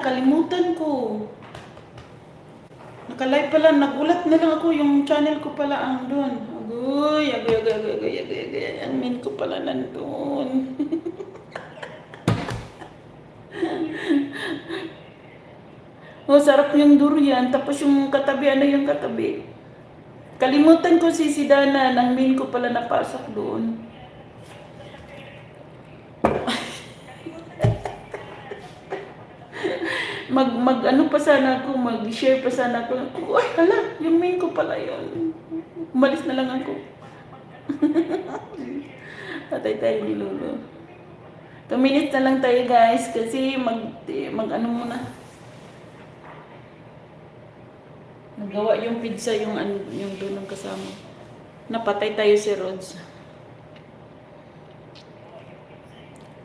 Kalimutan ko. Naka-live pala, nagulat na lang ako yung channel ko pala ang doon. Agoy. Admin ko pala nandun. Oh, sarap yung durian. Tapos yung katabi, ano yung katabi? Kalimutan ko si Dana, nang main ko pala napasok doon. Ano pa sana ako, mag-share pa sana ako. Ay, hala, yung main ko pala yun. Umalis na lang ako. Patay tayo ni Lolo. 2 minutes na lang tayo guys, kasi ano muna. Nagawa yung pizza, yung doon ng kasama. Napatay tayo si Rods.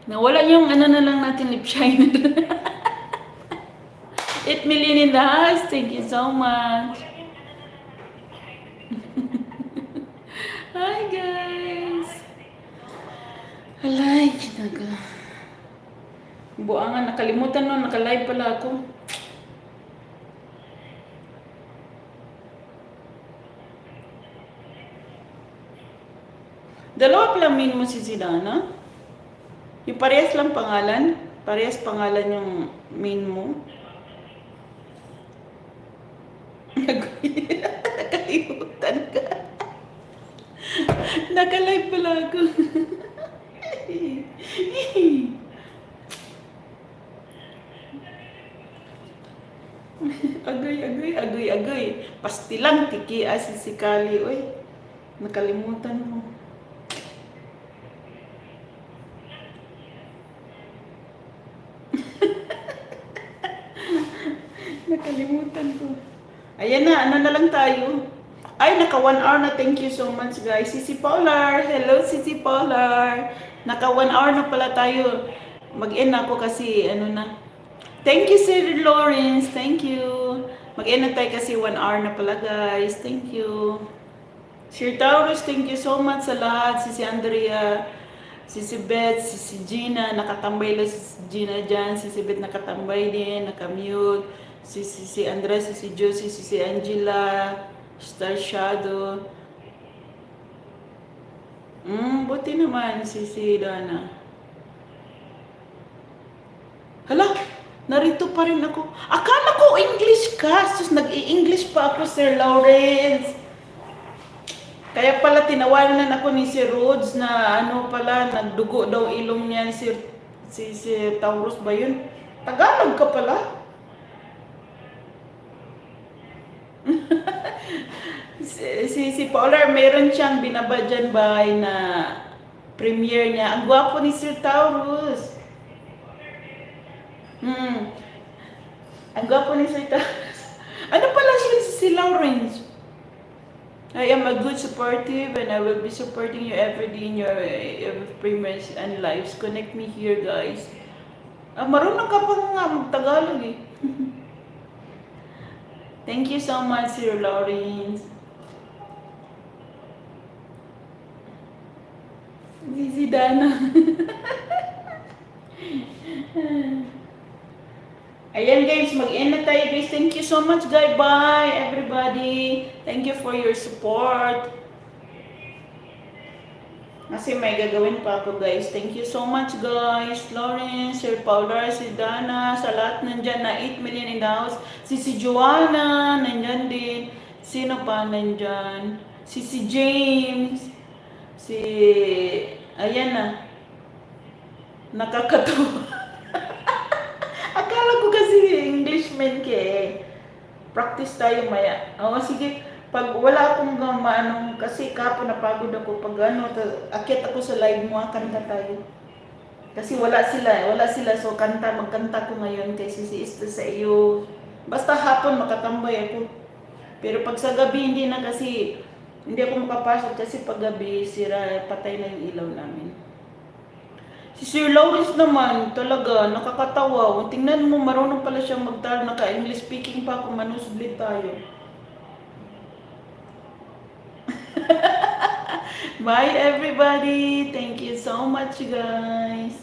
Nawala yung ano na lang natin, lip shine. 8 million in the house. Thank you so much. Hi guys. Alay, kinaga. Buangan, nakalimutan no, naka-live pala ako. Dalawa pala main mo si Dana? Yung parehas lang pangalan? Parehas pangalan yung main mo? Nakalimutan ka. Naka-live pala ako. Agoy. Pastilang tiki si Kali. Uy, nakalimutan mo. Nakalimutan ko. Ayan na, ano na lang tayo. Ay, naka 1 hour na. Thank you so much guys. Sisi Polar. Hello, Sisi Polar. Naka 1 hour na pala tayo. Mag-end ako kasi ano na. Thank you, Sir Lawrence. Thank you. Mag-end na tayo kasi 1 hour na pala guys. Thank you. Sir Taurus, thank you so much sa lahat. Sisi Andrea, Sisi Beth, Sisi Gina. Nakatambay lang si Gina dyan. Sisi Beth nakatambay din. Nakamute. Si Andres, si Josie, si Angela, Star Shadow. Buti naman si Dana. Hala, narito pa rin ako. Akala ko English ka. Sus, nag-i-English pa ako, Sir Lawrence. Kaya pala tinawanan ako ni si Rhodes na ano pala, nagdugo daw ilong niya si Taurus ba yun? Tagalog ka pala? si Polar, meron siyang binabadyan ba na premiere niya. Ang gwapo ni Sir Taurus. Ang gwapo ni Sir Taurus. Ano pala siya si Lawrence? I am a good supportive and I will be supporting you every day in your premieres and lives. Connect me here guys. Marunong ka pa nga mag-Tagalog eh. Thank you so much, Sir Lawrence. Si Dana. Ayan guys, mag-end na tayo guys. Thank you so much guys. Bye everybody. Thank you for your support. Kasi may gagawin pa ako guys. Thank you so much guys. Lawrence, Sir Paula, si Dana, sa lahat nandyan na 8 million in the house. Si Joanna, nandyan din. Sino pa nandyan? Si James. Ayan na. Nakakatuwa. Akala ko kasi Englishman ka eh. Practice tayo maya. O sige. Pag wala akong maanong, kasi kapon napagod ako, pag akyat ako sa live mo, kanta tayo. Kasi wala sila, so magkanta ko ngayon kasi si Ista sa iyo. Basta hapon makatambay ako. Pero pag sa gabi, hindi ako makapasok kasi pag gabi, patay na yung ilaw namin. Si Sir Lawrence naman, talaga, nakakatawa. Tingnan mo, marunong pala siyang magtalo, naka-English speaking pa ako, manusublit tayo. Bye everybody. Thank you so much guys.